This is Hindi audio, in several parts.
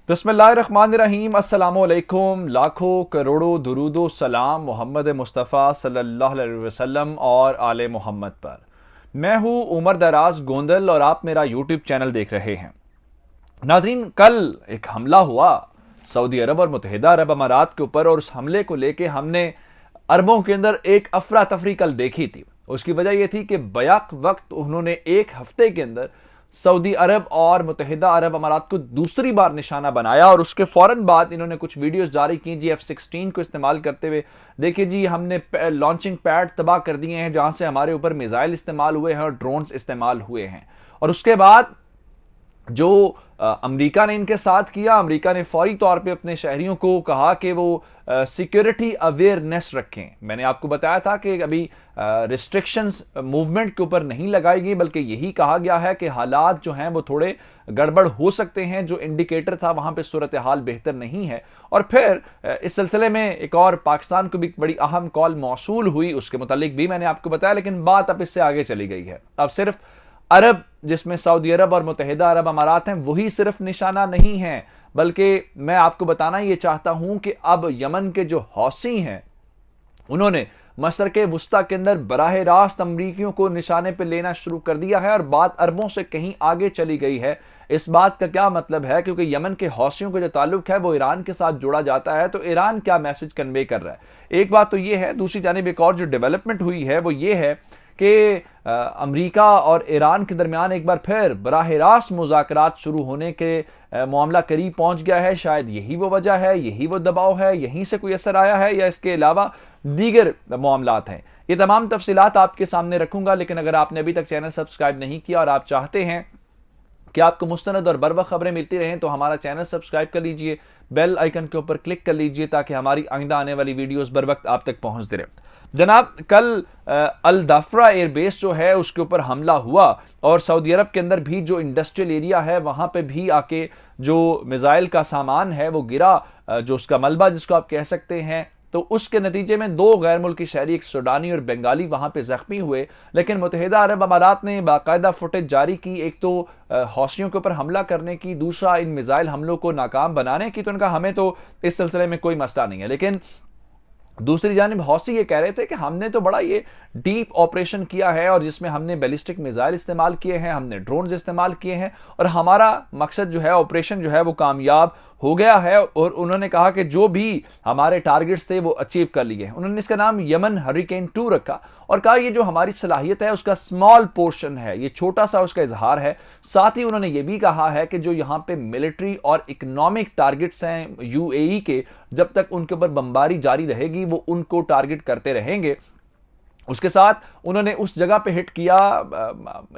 बिस्मिल्लाहिर्रहमानिर्रहीम। अस्सलामुअलैकुम। लाखों करोड़ों दुरूदो सलाम मोहम्मद मुस्तफ़ा सल्लल्लाहु अलैहि वसल्लम और आले मोहम्मद पर। मैं हूँ उमर दराज गोंदल और आप मेरा यूट्यूब चैनल देख रहे हैं। नाजरीन, कल एक हमला हुआ सऊदी अरब और मुत्तहिदा अरब अमारात के ऊपर, और उस हमले को लेके हमने अरबों के अंदर एक अफरा तफरी कल देखी थी। उसकी वजह यह थी कि बैक वक्त उन्होंने एक हफ्ते के अंदर सऊदी अरब और मुत्तहिदा अरब अमारात को दूसरी बार निशाना बनाया, और उसके फौरन बाद इन्होंने कुछ वीडियोस जारी की जी F-16 को इस्तेमाल करते हुए। देखिए जी, हमने लॉन्चिंग पैड तबाह कर दिए हैं जहां से हमारे ऊपर मिसाइल इस्तेमाल हुए हैं और ड्रोन्स इस्तेमाल हुए हैं। और उसके बाद जो अमेरिका ने इनके साथ किया, अमेरिका ने फौरी तौर पे अपने शहरियों को कहा कि वो सिक्योरिटी अवेयरनेस रखें। मैंने आपको बताया था कि अभी रिस्ट्रिक्शंस मूवमेंट के ऊपर नहीं लगाई गई, बल्कि यही कहा गया है कि हालात जो हैं वो थोड़े गड़बड़ हो सकते हैं। जो इंडिकेटर था वहां पे सूरत हाल बेहतर नहीं है। और फिर इस सिलसिले में एक और पाकिस्तान को भी बड़ी अहम कॉल मौसूल हुई, उसके मुतालिक भी मैंने आपको बताया। लेकिन बात अब इससे आगे चली गई है। अब सिर्फ अरब, जिसमें सऊदी अरब और मुत्तहिदा अरब अमारात हैं, वही सिर्फ निशाना नहीं है, बल्कि मैं आपको बताना ये चाहता हूं कि अब यमन के जो हौसी हैं उन्होंने मशरक़े वुस्ता के अंदर बराह रास्त अमरीकियों को निशाने पर लेना शुरू कर दिया है, और बात अरबों से कहीं आगे चली गई है। इस बात का क्या मतलब है? क्योंकि यमन के हौसियों का जो ताल्लुक है वो ईरान के साथ जोड़ा जाता है, तो ईरान क्या मैसेज कन्वे कर रहा है? एक बात तो ये है। दूसरी जानिब एक और जो डेवलपमेंट हुई है वो ये है कि अमेरिका और ईरान के दरमियान एक बार फिर बराह रास्त मुज़ाकरात शुरू होने के मामला करीब पहुंच गया है। शायद यही वो वजह है, यही वो दबाव है, यहीं से कोई असर आया है, या इसके अलावा दीगर मामलात हैं। ये तमाम तफसीलात आपके सामने रखूंगा। लेकिन अगर आपने अभी तक चैनल सब्सक्राइब नहीं किया और आप चाहते हैं कि आपको मुस्तनद और बरवक्त खबरें मिलती रहें, तो हमारा चैनल सब्सक्राइब कर लीजिए, बेल आइकन के ऊपर क्लिक कर लीजिए, ताकि हमारी आइंदा आने वाली वीडियोस बर वक्त आप तक पहुंचते रहे। जनाब, कल अल दाफरा एयरबेस जो है उसके ऊपर हमला हुआ, और सऊदी अरब के अंदर भी जो इंडस्ट्रियल एरिया है वहां पे भी आके जो मिसाइल का सामान है वो गिरा, जो उसका मलबा जिसको आप कह सकते हैं। तो उसके नतीजे में दो गैर मुल्की शहरी, एक सूडानी और बंगाली, वहां पे जख्मी हुए। लेकिन मुत्तहिदा अरब अमारात ने बाकायदा फुटेज जारी की, एक तो हौसियों के ऊपर हमला करने की, दूसरा इन मिसाइल हमलों को नाकाम बनाने की। तो उनका हमें तो इस सिलसिले में कोई मसला नहीं है। लेकिन दूसरी जानिब हौसी ये कह रहे थे कि हमने तो बड़ा ये डीप ऑपरेशन किया है, और जिसमें हमने बैलिस्टिक मिसाइल इस्तेमाल किए हैं, हमने ड्रोन्स इस्तेमाल किए हैं, और हमारा मकसद जो है, ऑपरेशन जो है वो कामयाब हो गया है। और उन्होंने कहा कि जो भी हमारे टारगेट्स थे वो अचीव कर लिए। उन्होंने इसका नाम यमन हरिकेन 2 रखा, और कहा ये जो हमारी सलाहियत है उसका स्मॉल पोर्शन है, ये छोटा सा उसका इजहार है। साथ ही उन्होंने ये भी कहा है कि जो यहां पे मिलिट्री और इकोनॉमिक टारगेट्स हैं यूएई के, जब तक उनके ऊपर बमबारी जारी रहेगी वो उनको टारगेट करते रहेंगे। उसके साथ उन्होंने उस जगह पे हिट किया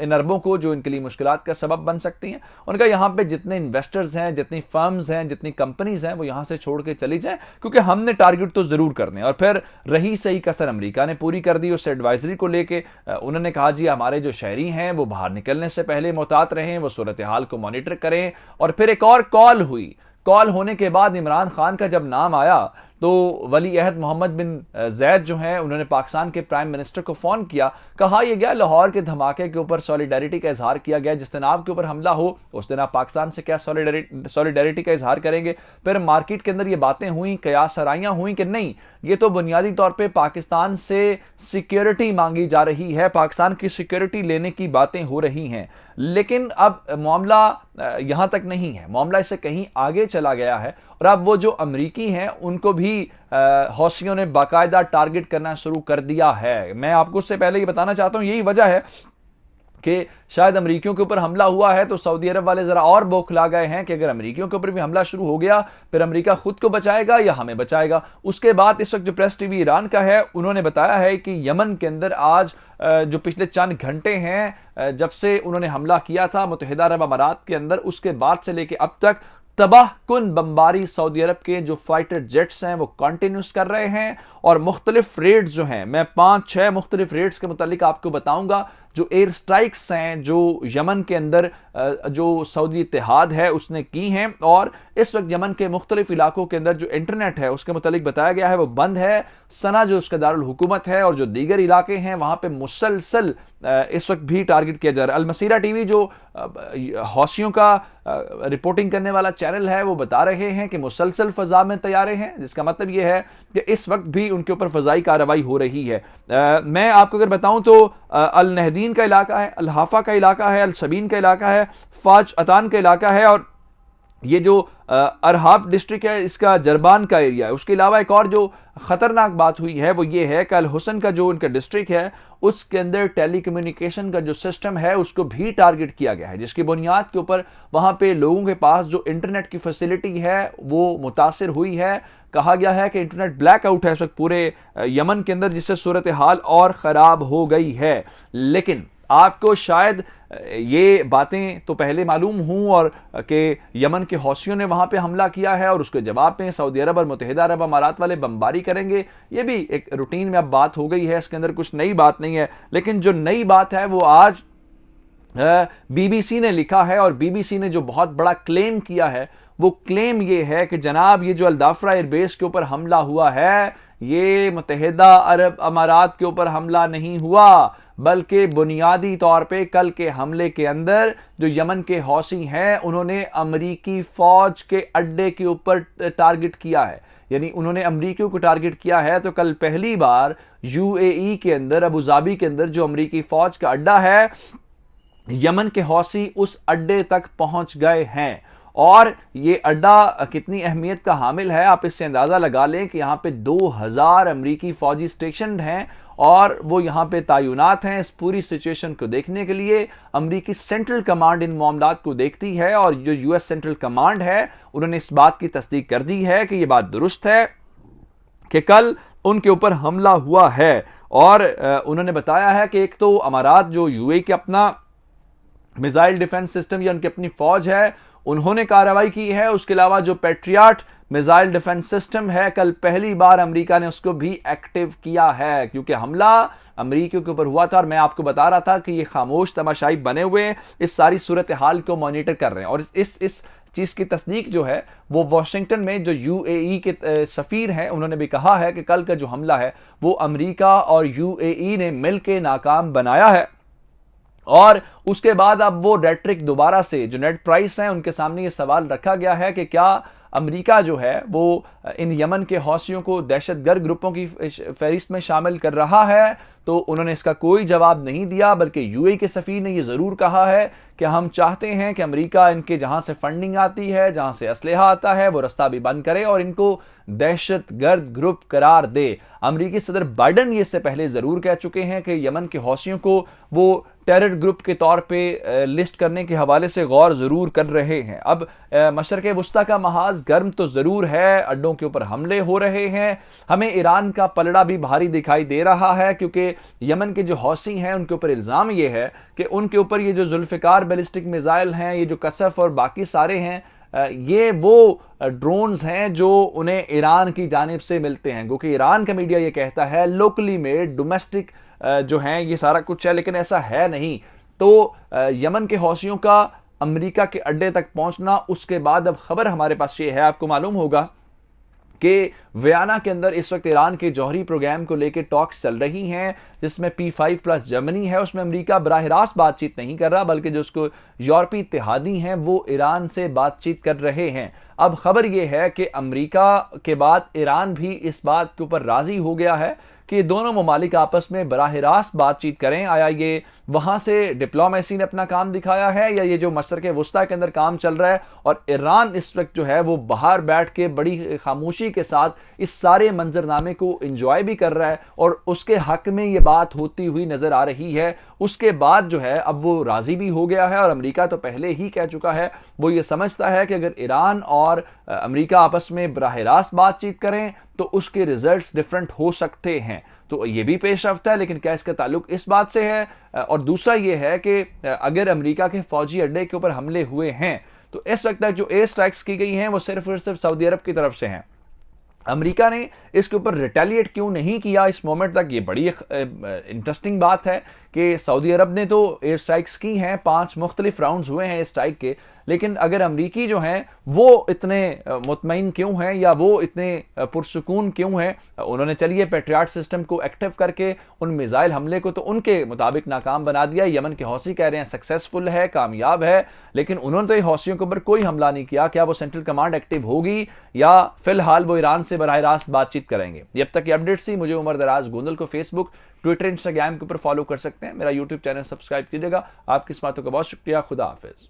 इन अरबों को जो इनके लिए मुश्किलात का सबब बन सकती हैं। उनका यहाँ पे जितने इन्वेस्टर्स हैं, जितनी फर्म्स हैं, जितनी कंपनीज हैं, वो यहाँ से छोड़ के चली जाएं, क्योंकि हमने टारगेट तो जरूर करने। और फिर रही सही कसर अमेरिका ने पूरी कर दी। उस एडवाइजरी को लेके उन्होंने कहा जी हमारे जो शहरी हैं वो बाहर निकलने से पहले मोहतात रहें, वो सूरत हाल को मॉनिटर करें। और फिर एक और कॉल हुई। कॉल होने के बाद इमरान खान का जब नाम आया तो वली अहद मोहम्मद बिन जैद जो हैं उन्होंने पाकिस्तान के प्राइम मिनिस्टर को फोन किया। कहा यह गया लाहौर के धमाके के ऊपर सॉलिडेरिटी का इजहार किया गया। जिस दिन आपके ऊपर हमला हो उस दिन आप पाकिस्तान से क्या सॉलिडेरिटी का इजहार करेंगे? फिर मार्केट के अंदर ये बातें हुई, कयास सराइयां हुई कि नहीं, ये तो बुनियादी तौर पे पाकिस्तान से सिक्योरिटी मांगी जा रही है, पाकिस्तान की सिक्योरिटी लेने की बातें हो रही हैं। लेकिन अब मामला यहां तक नहीं है, मामला इससे कहीं आगे चला गया है। और अब वो जो अमरीकी हैं उनको भी हौसियों ने बाकायदा टारगेट करना शुरू कर दिया है। मैं आपको उससे पहले ये बताना चाहता हूं, यही वजह है कि शायद अमरीकियों के ऊपर हमला हुआ है तो सऊदी अरब वाले जरा और बौखला गए हैं कि अगर अमरीकियों के ऊपर भी हमला शुरू हो गया फिर अमरीका खुद को बचाएगा या हमें बचाएगा। उसके बाद इस वक्त जो प्रेस टीवी ईरान का है उन्होंने बताया है कि यमन के अंदर आज जो पिछले चंद घंटे हैं जब से उन्होंने हमला किया था मुत्तहिदा अरब अमारात के अंदर, उसके बाद से लेकर अब तक तबाह कुन बमबारी सऊदी अरब के जो फाइटर जेट्स हैं वो कंटिन्यूस कर रहे हैं। और मुख्तलिफ रेट्स जो हैं, मैं 5-6 मुख्तलिफ रेट्स के मुतालिक आपको बताऊंगा जो एयर स्ट्राइक्स हैं जो यमन के अंदर जो सऊदी इत्तेहाद है उसने की हैं, और इस वक्त यमन के मुख्तलिफ इलाकों के अंदर जो इंटरनेट है उसके मुतालिक बताया गया है वो बंद है। सना जो उसका दारुल हुकूमत है और जो दीगर इलाके हैं वहां पे मुसलसल इस वक्त भी टारगेट किया जा रहा है। अलमसीरा टीवी जो हौसियों का रिपोर्टिंग करने वाला चैनल है वो बता रहे हैं कि मुसलसल फजा में तैयारे हैं, जिसका मतलब यह है कि इस वक्त भी उनके ऊपर फजाई कार्रवाई हो रही है। मैं आपको अगर बताऊं तो अल नहदीन का इलाका है, अल हाफा का इलाका है, अल सबीन का इलाका है, फाज अतान का इलाका है, और ये जो अरहाब डिस्ट्रिक्ट है इसका जरबान का एरिया है। उसके अलावा एक और जो खतरनाक बात हुई है वो ये है कि अल हुसन का जो उनका डिस्ट्रिक्ट है उसके अंदर टेलीकम्युनिकेशन का जो सिस्टम है उसको भी टारगेट किया गया है, जिसकी बुनियाद के ऊपर वहां पे लोगों के पास जो इंटरनेट की फैसिलिटी है वो मुतासिर हुई है। कहा गया है कि इंटरनेट ब्लैकआउट है इस वक्त पूरे यमन के अंदर, जिससे सूरत हाल और खराब हो गई है। लेकिन आपको शायद ये बातें तो पहले मालूम हूं और कि यमन के हौसियों ने वहां पे हमला किया है और उसके जवाब में सऊदी अरब और मुत्तहिदा अरब अमारात वाले बमबारी करेंगे, ये भी एक रूटीन में अब बात हो गई है, इसके अंदर कुछ नई बात नहीं है। लेकिन जो नई बात है वो आज बीबीसी ने लिखा है, और बीबीसी ने जो बहुत बड़ा क्लेम किया है वो क्लेम ये है कि जनाब ये जो अल्दाफ्रा एयरबेस के ऊपर हमला हुआ है ये मुत्तहिदा अरब अमारात के ऊपर हमला नहीं हुआ, बल्कि बुनियादी तौर पे कल के हमले के अंदर जो यमन के हौसी हैं उन्होंने अमरीकी फौज के अड्डे के ऊपर टारगेट किया है, यानी उन्होंने अमरीकियों को टारगेट किया है। तो कल पहली बार यूएई के अंदर अबू धाबी के अंदर जो अमरीकी फौज का अड्डा है यमन के हौसी उस अड्डे तक पहुंच गए हैं, और ये अड्डा कितनी अहमियत का हामिल है आप इससे अंदाजा लगा लें कि यहां पे 2000 अमरीकी फौजी स्टेशन हैं और वो यहां पे तैनात हैं इस पूरी सिचुएशन को देखने के लिए। अमरीकी सेंट्रल कमांड इन मामलात को देखती है, और जो यूएस सेंट्रल कमांड है उन्होंने इस बात की तस्दीक कर दी है कि ये बात दुरुस्त है कि कल उनके ऊपर हमला हुआ है। और उन्होंने बताया है कि एक तो अमारात जो यूएई के अपना मिसाइल डिफेंस सिस्टम या उनकी अपनी फौज है उन्होंने कार्रवाई की है, उसके अलावा जो पैट्रियट मिसाइल डिफेंस सिस्टम है कल पहली बार अमेरिका ने उसको भी एक्टिव किया है, क्योंकि हमला अमेरिकियों के ऊपर हुआ था और मैं आपको बता रहा था कि ये खामोश तमाशाई बने हुए इस सारी सूरत हाल को मॉनिटर कर रहे हैं। और इस चीज की तस्दीक जो है वो वॉशिंगटन में जो यूएई के सफीर हैं उन्होंने भी कहा है कि कल का जो हमला है वो अमेरिका और यूएई ने मिलकर नाकाम बनाया है। और उसके बाद अब वो रेट्रिक दोबारा से जो नेट प्राइस हैं उनके सामने ये सवाल रखा गया है कि क्या अमेरिका जो है वो इन यमन के हौसियों को दहशतगर्द ग्रुपों की फहरिस्त में शामिल कर रहा है। तो उन्होंने इसका कोई जवाब नहीं दिया, बल्कि यूएई के सफीर ने यह जरूर कहा है कि हम चाहते हैं कि अमेरिका इनके जहां से फंडिंग आती है, जहां से असलहा आता है, वो रास्ता भी बंद करे और इनको दहशतगर्द ग्रुप करार दे। अमेरिकी सदर बाइडन ये इससे पहले जरूर कह चुके हैं कि यमन के हौसियों को वो टेरर ग्रुप के तौर पे लिस्ट करने के हवाले से गौर जरूर कर रहे हैं। अब मशरक़ वुस्ता का महाज गर्म तो जरूर है, अड्डों के ऊपर हमले हो रहे हैं, हमें ईरान का पलड़ा भी भारी दिखाई दे रहा है, क्योंकि यमन के जो हौसी हैं उनके ऊपर इल्जाम ये है कि उनके ऊपर ये जो जुल्फिकार बैलिस्टिक मिसाइल हैं, ये जो कसफ और बाकी सारे हैं, ये वो ड्रोन्स हैं जो उन्हें ईरान की जानिब से मिलते हैं, क्योंकि ईरान का मीडिया ये कहता है लोकली मेड डोमेस्टिक जो हैं ये सारा कुछ है, लेकिन ऐसा है नहीं। तो यमन के हौसियों का अमेरिका के अड्डे तक पहुंचना, उसके बाद अब खबर हमारे पास ये है, आपको मालूम होगा कि वियना के अंदर इस वक्त ईरान के जौहरी प्रोग्राम को लेकर टॉक्स चल रही हैं, जिसमें P5+ जर्मनी है, उसमें अमेरिका बराह रास्त बातचीत नहीं कर रहा, बल्कि जो उसको यूरोपीय इत्तेहादी हैं वो ईरान से बातचीत कर रहे हैं। अब खबर यह है कि अमेरिका के बाद ईरान भी इस बात के ऊपर राजी हो गया है कि दोनों ममालिक आपस में बराह रास्त बातचीत करें। आया ये वहां से डिप्लोमेसी ने अपना काम दिखाया है, या ये जो मशरक़ वुस्ता के अंदर काम चल रहा है और ईरान इस वक्त जो है वो बाहर बैठ के बड़ी खामोशी के साथ इस सारे मंजरनामे को एंजॉय भी कर रहा है और उसके हक में ये बात होती हुई नजर आ रही है। उसके बाद जो है अब वो राजी भी हो गया है, और अमेरिका तो पहले ही कह चुका है, वो ये समझता है कि अगर ईरान और अमेरिका आपस में बराह रास्त बातचीत करें तो उसके रिजल्ट्स डिफरेंट हो सकते हैं। तो ये भी पेशरफ्त है, लेकिन क्या इसका ताल्लुक इस बात से है? और दूसरा ये है कि अगर अमेरिका के फौजी अड्डे के ऊपर हमले हुए हैं तो इस वक्त तक जो एयर स्ट्राइक्स की गई हैं वो सिर्फ और सिर्फ सऊदी अरब की तरफ से हैं। अमेरिका ने इसके ऊपर रिटेलिएट क्यों नहीं किया इस मोमेंट तक, ये बड़ी इंटरेस्टिंग बात है कि सऊदी अरब ने तो एयर स्ट्राइक्स की हैं, 5 मुख्तलिफ राउंड्स हुए हैं एयर स्ट्राइक के, लेकिन अगर अमरीकी जो हैं वो इतने मुतमईन क्यों हैं या वो इतने पुरसुकून क्यों हैं। उन्होंने चलिए पेट्रियाट सिस्टम को एक्टिव करके उन मिसाइल हमले को तो उनके मुताबिक नाकाम बना दिया। यमन के हौसी कह रहे हैं सक्सेसफुल है, कामयाब है, लेकिन उन्होंने तो हौसियों के ऊपर कोई हमला नहीं किया। क्या वो सेंट्रल कमांड एक्टिव होगी या फिलहाल वो ईरान से बराह रास्त बातचीत करेंगे। जब तक की अपडेट्स थी, मुझे उमर दराज गोंदल को फेसबुक, ट्विटर, इंस्टाग्राम के ऊपर फॉलो कर सकते हैं। मेरा यूट्यूब चैनल सब्सक्राइब कीजिएगा। आपकी इस बातों का बहुत शुक्रिया। खुदा हाफिज।